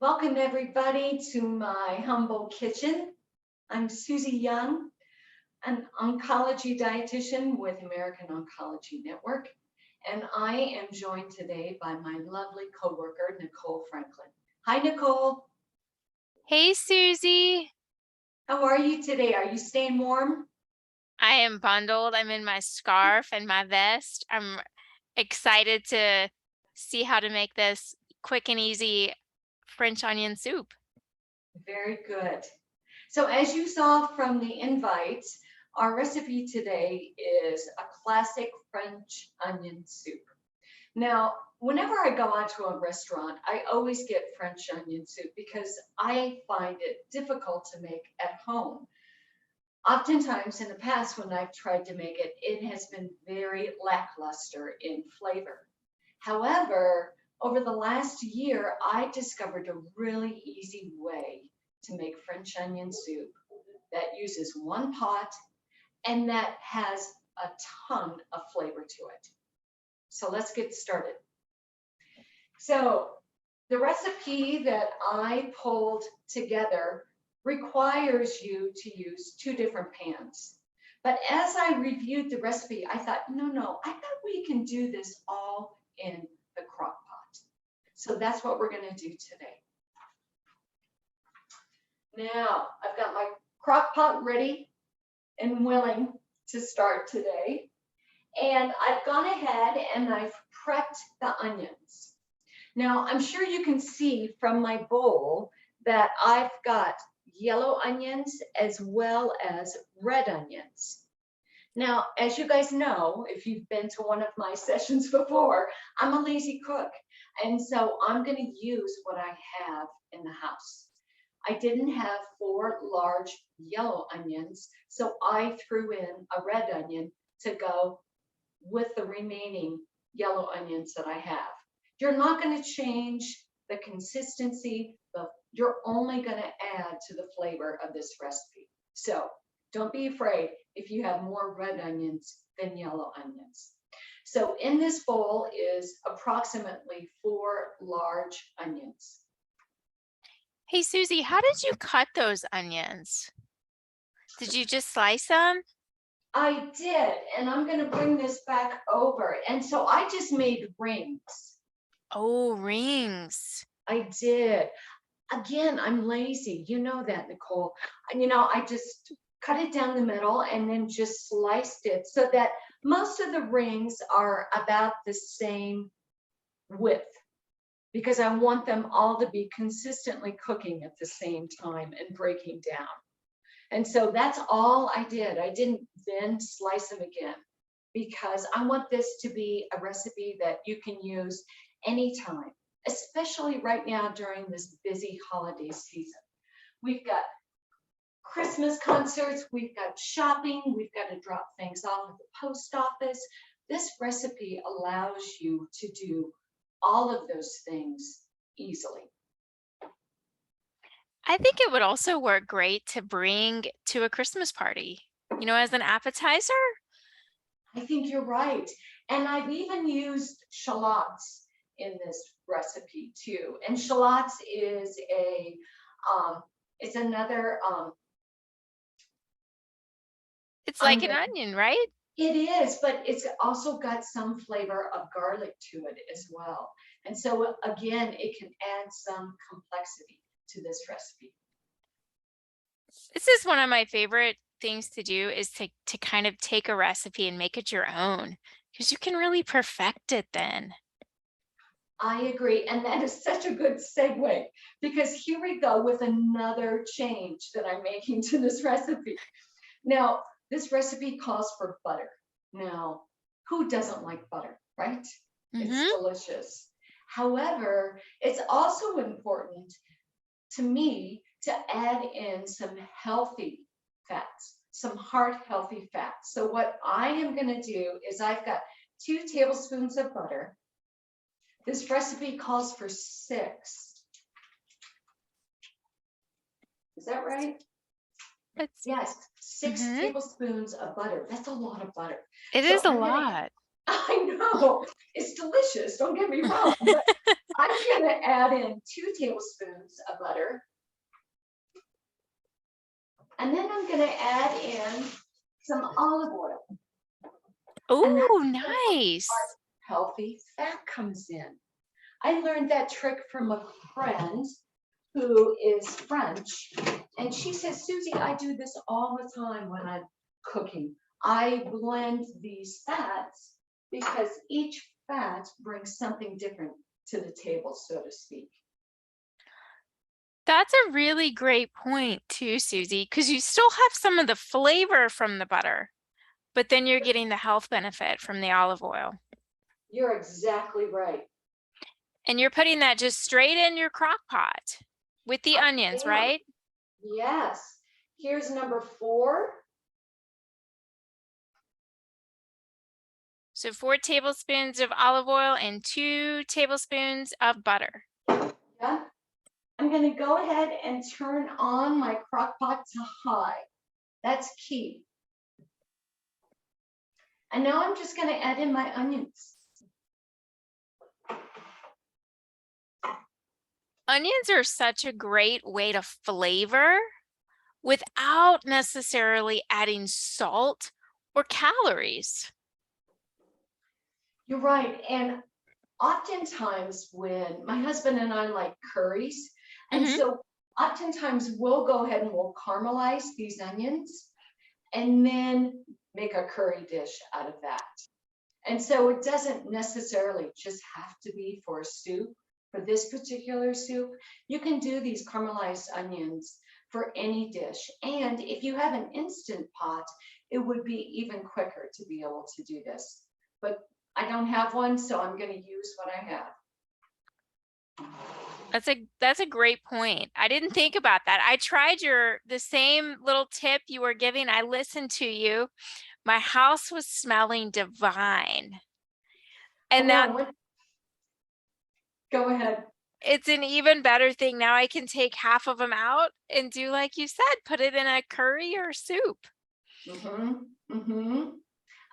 Welcome everybody to my humble kitchen. I'm Susie Young, an oncology dietitian with American Oncology Network, and I am joined today by my lovely coworker, Nicole Franklin. Hi, Nicole. Hey, Susie. How are you today? Are you staying warm? I am bundled. I'm in my scarf and my vest. I'm excited to see how to make this quick and easy French onion soup. Very good. So as you saw from the invite, our recipe today is a classic French onion soup. Now, whenever I go out to a restaurant, I always get French onion soup because I find it difficult to make at home. Oftentimes in the past, when I've tried to make it, it has been very lackluster in flavor. However, over the last year, I discovered a really easy way to make French onion soup that uses one pot and that has a ton of flavor to it. So let's get started. So the recipe that I pulled together requires you to use two different pans. But as I reviewed the recipe, I thought, no, I thought we can do this all in the crock pot. So that's what we're going to do today. Now, I've got my crock pot ready and willing to start today. And I've gone ahead and I've prepped the onions. Now, I'm sure you can see from my bowl that I've got yellow onions as well as red onions. Now, as you guys know, if you've been to one of my sessions before, I'm a lazy cook. And so I'm going to use what I have in the house. I didn't have 4 large yellow onions, so I threw in a red onion to go with the remaining yellow onions that I have. You're not going to change the consistency, but you're only going to add to the flavor of this recipe. So don't be afraid if you have more red onions than yellow onions. So in this bowl is approximately 4 large onions. Hey, Susie, how did you cut those onions? Did you just slice them? I did, and I'm going to bring this back over. And so I just made rings. Oh, rings. I did. Again, I'm lazy. You know that, Nicole. I just cut it down the middle and then just sliced it so that most of the rings are about the same width because I want them all to be consistently cooking at the same time and breaking down. And so that's all I did. I didn't then slice them again because I want this to be a recipe that you can use anytime, especially right now during this busy holiday season. We've got Christmas concerts, we've got shopping, we've got to drop things off at the post office. This recipe allows you to do all of those things easily. I think it would also work great to bring to a Christmas party, as an appetizer. I think you're right. And I've even used shallots in this recipe too. And shallots is it's another It's like an onion, right? It is, but it's also got some flavor of garlic to it as well. And so again, it can add some complexity to this recipe. This is one of my favorite things to do is to kind of take a recipe and make it your own because you can really perfect it then. I agree. And that is such a good segue because here we go with another change that I'm making to this recipe. Now, this recipe calls for butter. Now, who doesn't like butter, right? It's delicious. However, it's also important to me to add in some healthy fats, some heart healthy fats. So what I am going to do is I've got 2 tablespoons of butter. This recipe calls for 6. Is that right? Yes, 6 tablespoons of butter. That's a lot of butter. It is a lot. I know. It's delicious. Don't get me wrong. But I'm gonna add in 2 tablespoons of butter. And then I'm gonna add in some olive oil. And that's Oh, where nice. healthy fat comes in. I learned that trick from a friend who is French. And she says, Susie, I do this all the time when I'm cooking. I blend these fats because each fat brings something different to the table, so to speak. That's a really great point too, Susie, because you still have some of the flavor from the butter, but then you're getting the health benefit from the olive oil. You're exactly right. And you're putting that just straight in your crock pot with the onions, right? Yes. Here's number 4. So 4 tablespoons of olive oil and 2 tablespoons of butter. Yeah. I'm going to go ahead and turn on my crock pot to high. That's key. And now I'm just going to add in my onions. Onions are such a great way to flavor without necessarily adding salt or calories. You're right. And oftentimes when my husband and I like curries, and so oftentimes we'll go ahead and we'll caramelize these onions and then make a curry dish out of that. And so it doesn't necessarily just have to be for a soup. For this particular soup, you can do these caramelized onions for any dish. And if you have an instant pot, it would be even quicker to be able to do this. But I don't have one, so I'm going to use what I have. That's a great point. I didn't think about that. I tried the same little tip you were giving. I listened to you. My house was smelling divine. And Go ahead. It's an even better thing. Now I can take half of them out and do like you said, put it in a curry or soup.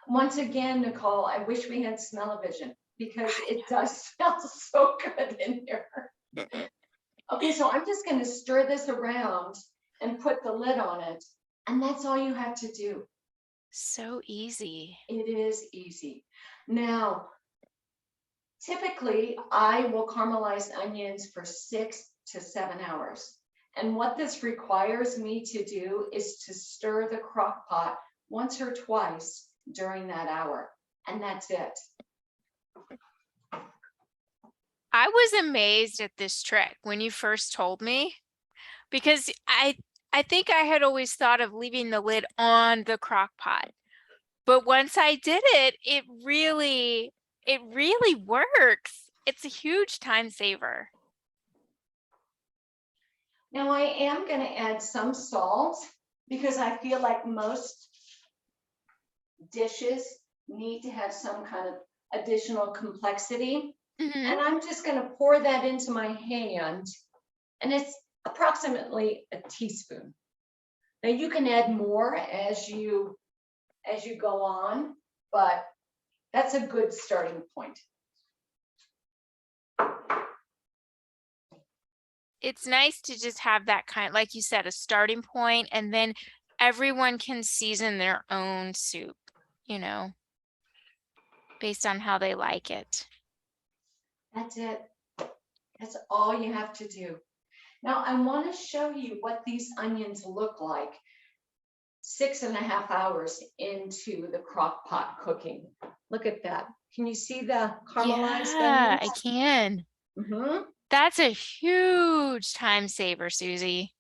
Once again, Nicole, I wish we had smell-o-vision because it does smell so good in here. Okay, so I'm just going to stir this around and put the lid on it. And that's all you have to do. So easy. It is easy. Now, typically, I will caramelize onions for 6 to 7 hours. And what this requires me to do is to stir the crock pot once or twice during that hour. And that's it. I was amazed at this trick when you first told me, because I think I had always thought of leaving the lid on the crock pot. But once I did it, it really works. It's a huge time saver. Now I am going to add some salt because I feel like most dishes need to have some kind of additional complexity. And I'm just going to pour that into my hand, and it's approximately a teaspoon. Now you can add more as you go on, but that's a good starting point. It's nice to just have that kind, like you said, a starting point, and then everyone can season their own soup, you know, based on how they like it. That's it. That's all you have to do. Now I want to show you what these onions look like 6.5 hours into the crock pot cooking. Look at that. Can you see the caramelized onions? I can. That's a huge time saver, Susie,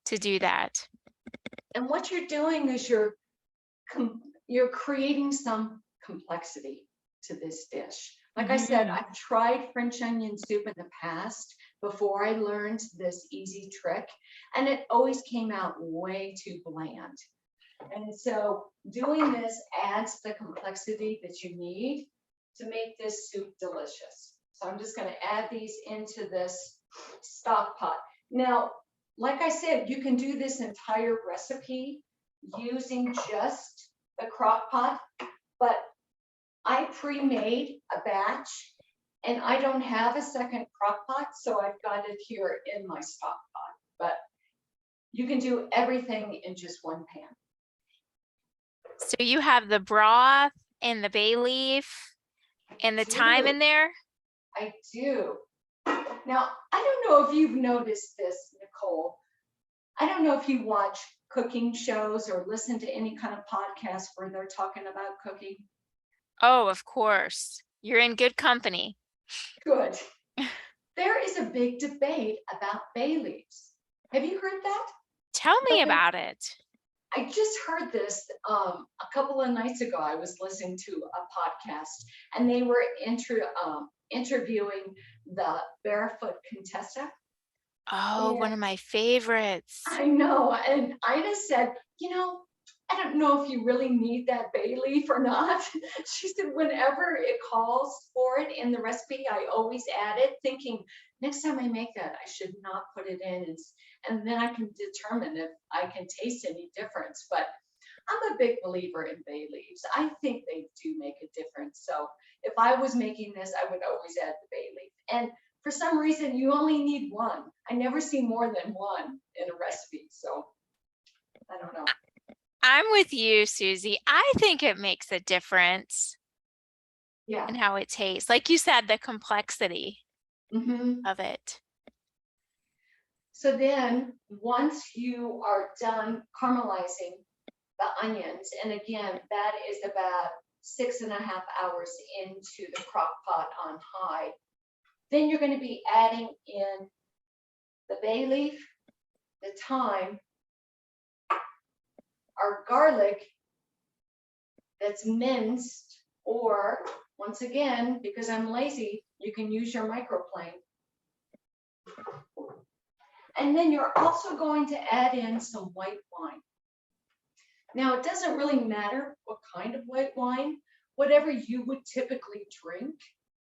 to do that. And what you're doing is you're creating some complexity to this dish. Like I said, I've tried French onion soup in the past before I learned this easy trick, and it always came out way too bland. And so doing this adds the complexity that you need to make this soup delicious. So I'm just going to add these into this stock pot. Now, like I said, you can do this entire recipe using just the crock pot, but I pre-made a batch And I don't have a second crock pot, so I've got it here in my stock pot. But you can do everything in just one pan. So you have the broth and the bay leaf and the thyme in there? I do. Now, I don't know if you've noticed this, Nicole. I don't know if you watch cooking shows or listen to any kind of podcast where they're talking about cooking. Oh, of course. You're in good company. Good. There is a big debate about bay leaves. Have you heard that? Tell me Okay. about it. I just heard this a couple of nights ago. I was listening to a podcast and they were interviewing the barefoot Contessa. Oh, one of my favorites. I know. And Ina said, I don't know if you really need that bay leaf or not. She said, whenever it calls for it in the recipe, I always add it, thinking next time I make that, I should not put it in. And then I can determine if I can taste any difference. But I'm a big believer in bay leaves. I think they do make a difference. So if I was making this, I would always add the bay leaf. And for some reason, you only need one. I never see more than one in a recipe. So I don't know. I'm with you, Susie. I think it makes a difference in how it tastes. Like you said, the complexity of it. So then once you are done caramelizing the onions, and again, that is about 6.5 hours into the crock pot on high, then you're going to be adding in the bay leaf, the thyme, our garlic that's minced, or once again, because I'm lazy, you can use your microplane. And then you're also going to add in some white wine. Now, it doesn't really matter what kind of white wine, whatever you would typically drink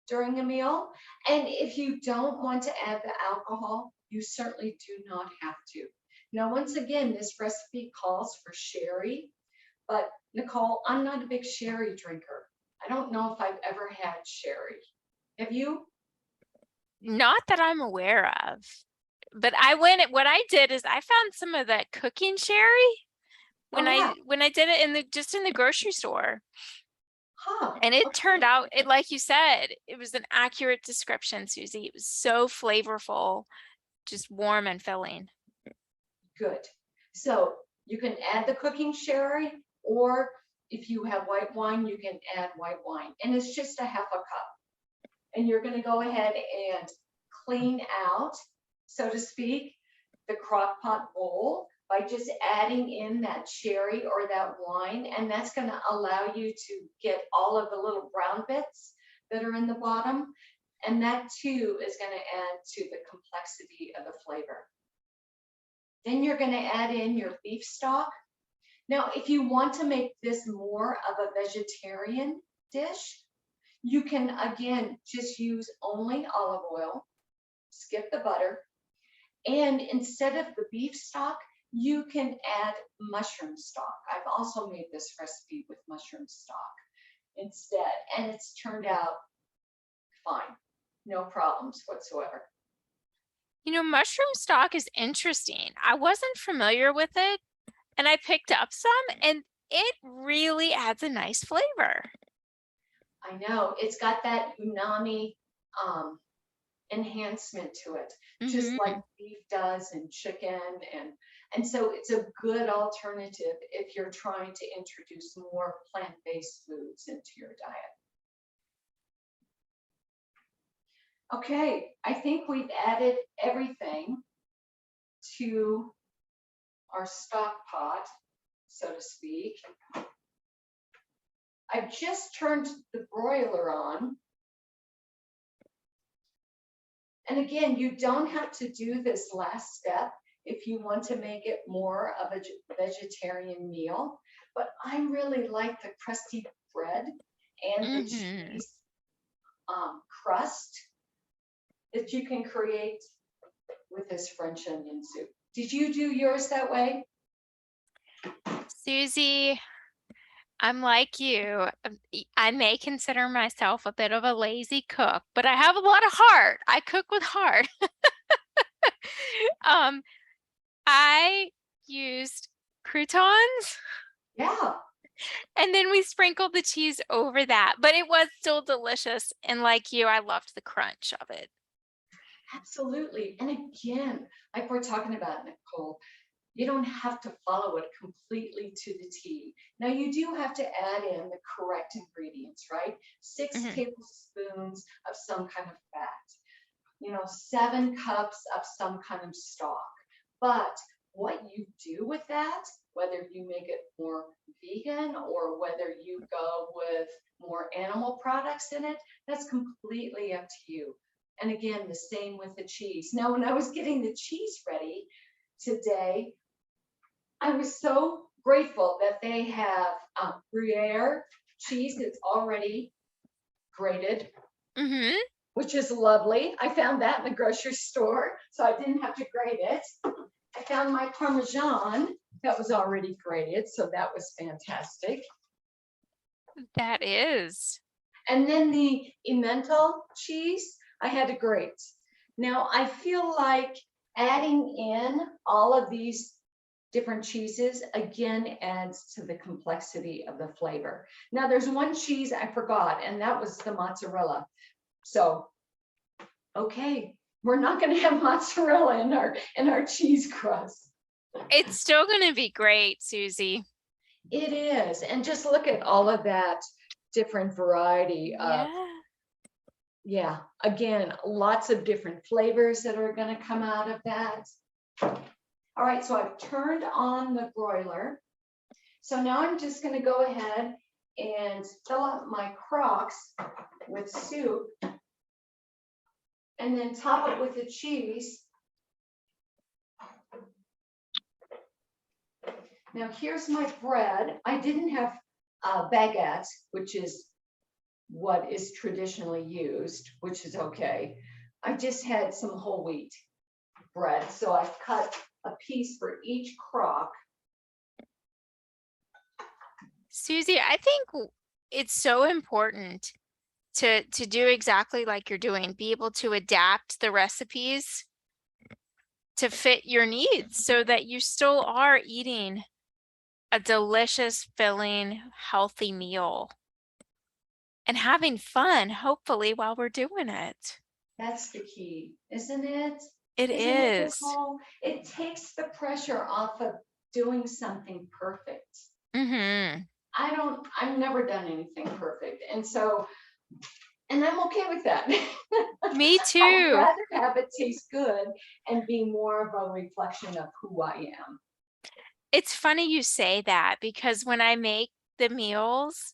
during a meal. And if you don't want to add the alcohol, you certainly do not have to. Now, once again, this recipe calls for sherry, but Nicole, I'm not a big sherry drinker. I don't know if I've ever had sherry. Have you? Not that I'm aware of. But what I did is I found some of that cooking sherry when I did it just in the grocery store. And it turned out, like you said, it was an accurate description, Susie. It was so flavorful, just warm and filling. Good. So you can add the cooking sherry, or if you have white wine, you can add white wine. And it's just 1/2 cup. And you're going to go ahead and clean out, so to speak, the crock pot bowl by just adding in that sherry or that wine. And that's going to allow you to get all of the little brown bits that are in the bottom. And that too is going to add to the complexity of the flavor. Then you're going to add in your beef stock. Now, if you want to make this more of a vegetarian dish, you can, again, just use only olive oil, skip the butter, and instead of the beef stock, you can add mushroom stock. I've also made this recipe with mushroom stock instead, and it's turned out fine. No problems whatsoever. Mushroom stock is interesting. I wasn't familiar with it, and I picked up some, and it really adds a nice flavor. I know. It's got that umami enhancement to it, just like beef does and chicken. And so it's a good alternative if you're trying to introduce more plant-based foods into your diet. Okay, I think we've added everything to our stock pot, so to speak. I've just turned the broiler on. And again, you don't have to do this last step if you want to make it more of a vegetarian meal. But I really like the crusty bread and the cheese crust that you can create with this French onion soup. Did you do yours that way? Susie, I'm like you. I may consider myself a bit of a lazy cook, but I have a lot of heart. I cook with heart. Um, I used croutons Yeah, and then we sprinkled the cheese over that, but it was still delicious. And like you, I loved the crunch of it. absolutely. And again, like we're talking about, Nicole, you don't have to follow it completely to the T. Now you do have to add in the correct ingredients, right? 6 Mhm. tablespoons of some kind of fat, 7 cups of some kind of stock. But what you do with that, whether you make it more vegan or whether you go with more animal products in it, that's completely up to you. And again, the same with the cheese. Now, when I was getting the cheese ready today, I was so grateful that they have Gruyere cheese that's already grated, Mhm. which is lovely. I found that in the grocery store, so I didn't have to grate it. I found my Parmesan that was already grated, so that was fantastic. That is. And then the Emmental cheese, I had to grate. Now, I feel like adding in all of these different cheeses again adds to the complexity of the flavor. Now, there's one cheese I forgot, and that was the mozzarella. So, okay, we're not going to have mozzarella in our cheese crust. It's still going to be great, Susie. It is, and just look at all of that different variety of, Yeah. yeah, again, lots of different flavors that are going to come out of that. All right, so I've turned on the broiler. So now I'm just going to go ahead and fill up my crocks with soup and then top it with the cheese. Now here's my bread. I didn't have baguettes, which is what is traditionally used, which is okay. I just had some whole wheat bread. So I've cut a piece for each crock. Susie, I think it's so important to do exactly like you're doing, be able to adapt the recipes to fit your needs so that you still are eating a delicious, filling, healthy meal and having fun, hopefully, while we're doing it. That's the key, isn't it? It Isn't it, is. Nicole? It takes the pressure off of doing something perfect. Mm-hmm. I've never done anything perfect. And I'm okay with that. Me I'd too. rather have it taste good and be more of a reflection of who I am. It's funny you say that because when I make the meals,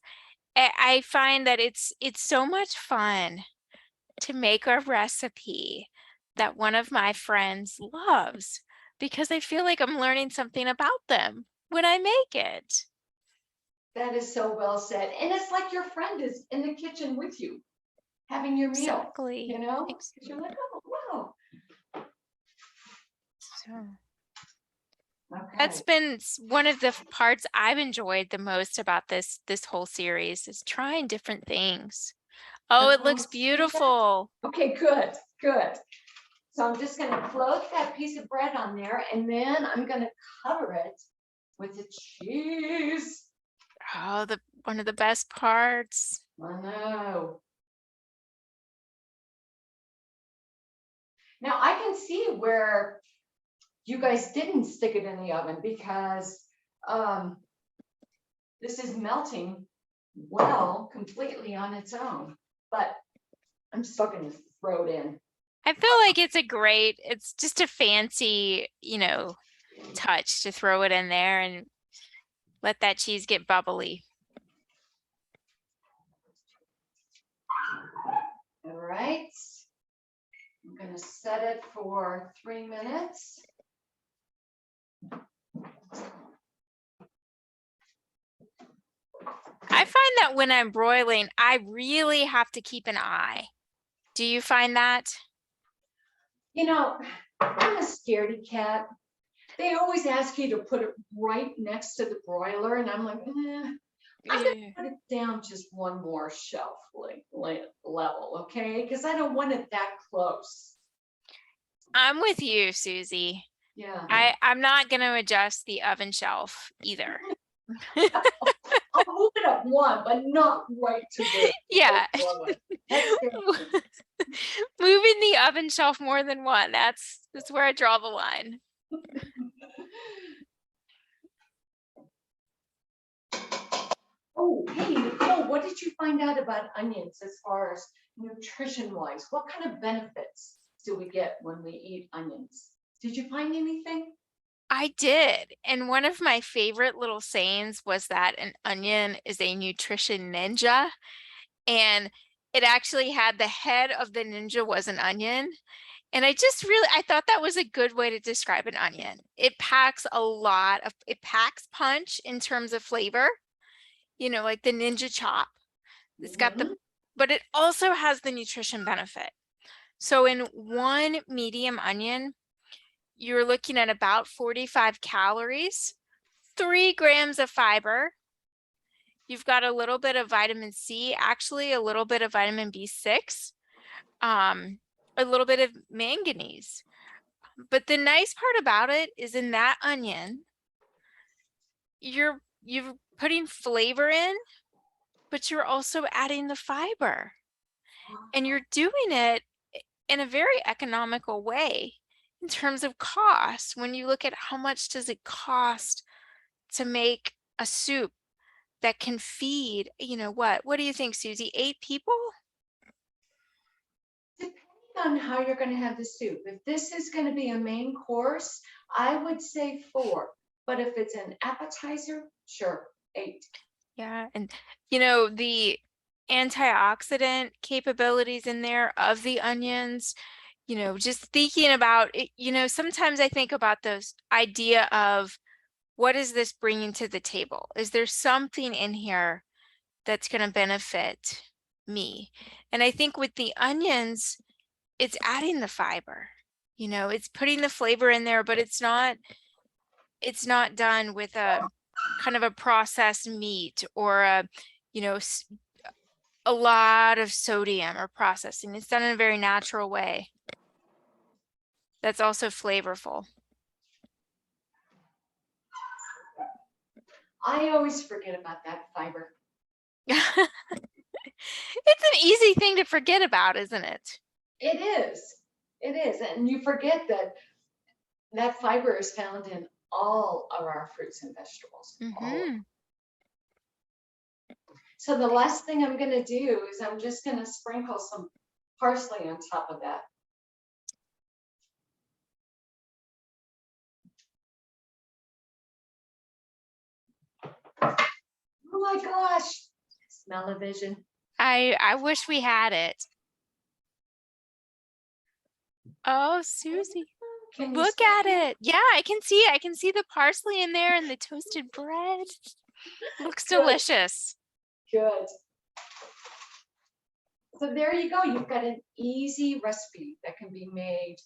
I find that it's so much fun to make a recipe that one of my friends loves because I feel like I'm learning something about them when I make it. That is so well said. And it's like your friend is in the kitchen with you having your meal, Exactly. 'Cause you're like, oh, wow. So that's Okay. been one of the parts I've enjoyed the most about this whole series is trying different things. Oh, it Nicole, looks see that? beautiful. Okay, good, good. So I'm just going to float that piece of bread on there and then I'm going to cover it with the cheese. Oh, the one of the best parts. I know. Now I can see where you guys didn't stick it in the oven because um, this is melting well completely on its own, but I'm still going to throw it in. I feel like it's just a fancy, touch to throw it in there and let that cheese get bubbly. All right. I'm going to set it for 3 minutes. I find that when I'm broiling, I really have to keep an eye. Do you find that? I'm a scaredy cat. They always ask you to put it right next to the broiler, and I'm like, I'm going to Yeah. put it down just one more shelf level, okay? Because I don't want it that close. I'm with you, Susie. Yeah. I'm not going to adjust the oven shelf either. I'll move it up one, but not right to the Yeah. oven. That's good. Moving the oven shelf more than one. That's where I draw the line. Oh, hey, Nicole, what did you find out about onions as far as nutrition-wise? What kind of benefits do we get when we eat onions? Did you find anything? I did. And one of my favorite little sayings was that an onion is a nutrition ninja. And it actually had the head of the ninja was an onion. And I thought that was a good way to describe an onion. It packs it packs punch in terms of flavor, like the ninja chop. It's got Mhm. but it also has the nutrition benefit. So in one medium onion, you're looking at about 45 calories, 3 grams of fiber. You've got a little bit of vitamin C, actually a little bit of vitamin B6, a little bit of manganese. But the nice part about it is in that onion, you're putting flavor in, but you're also adding the fiber. And you're doing it in a very economical way in terms of cost. When you look at how much does it cost to make a soup that can feed, what do you think, Susie? 8 people? Depending on how you're going to have the soup. If this is going to be a main course, I would say 4. But if it's an appetizer, sure, 8. Yeah, and the antioxidant capabilities in there of the onions, just thinking about it, sometimes I think about those idea of what is this bringing to the table? Is there something in here that's going to benefit me? And I think with the onions, it's adding the fiber, it's putting the flavor in there, but it's not done with a kind of a processed meat or a lot of sodium or processing. It's done in a very natural way that's also flavorful. I always forget about that fiber. It's an easy thing to forget about, isn't it? It is. It is. And you forget that that fiber is found in all of our fruits and vegetables. All of them. So the last thing I'm going to do is I'm just going to sprinkle some parsley on top of that. Oh my gosh, smell-o-vision. I wish we had it. Oh, Susie, Can you look see at it? it. Yeah, I can see the parsley in there and the toasted bread. Looks Good. delicious. Good. So there you go. You've got an easy recipe that can be made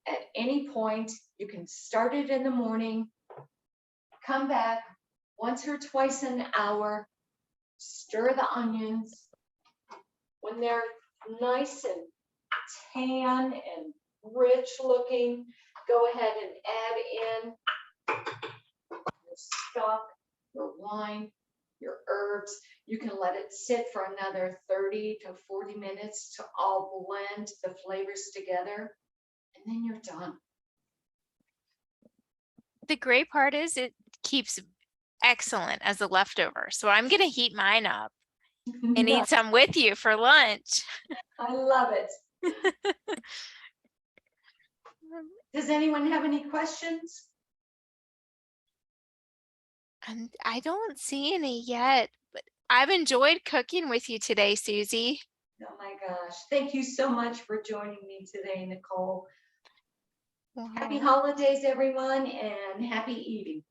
at any point. You can start it in the morning, come back once or twice an hour, stir the onions. When they're nice and tan and rich looking, go ahead and add in your stock, your wine, your herbs. You can let it sit for another 30 to 40 minutes to all blend the flavors together, and then you're done. The great part is it keeps excellent as a leftover. So I'm going to heat mine up and eat some with you for lunch. I love it. Does anyone have any questions? And I don't see any yet, but I've enjoyed cooking with you today, Susie. Oh my gosh. Thank you so much for joining me today, Nicole. Wow. Happy holidays, everyone, and happy eating.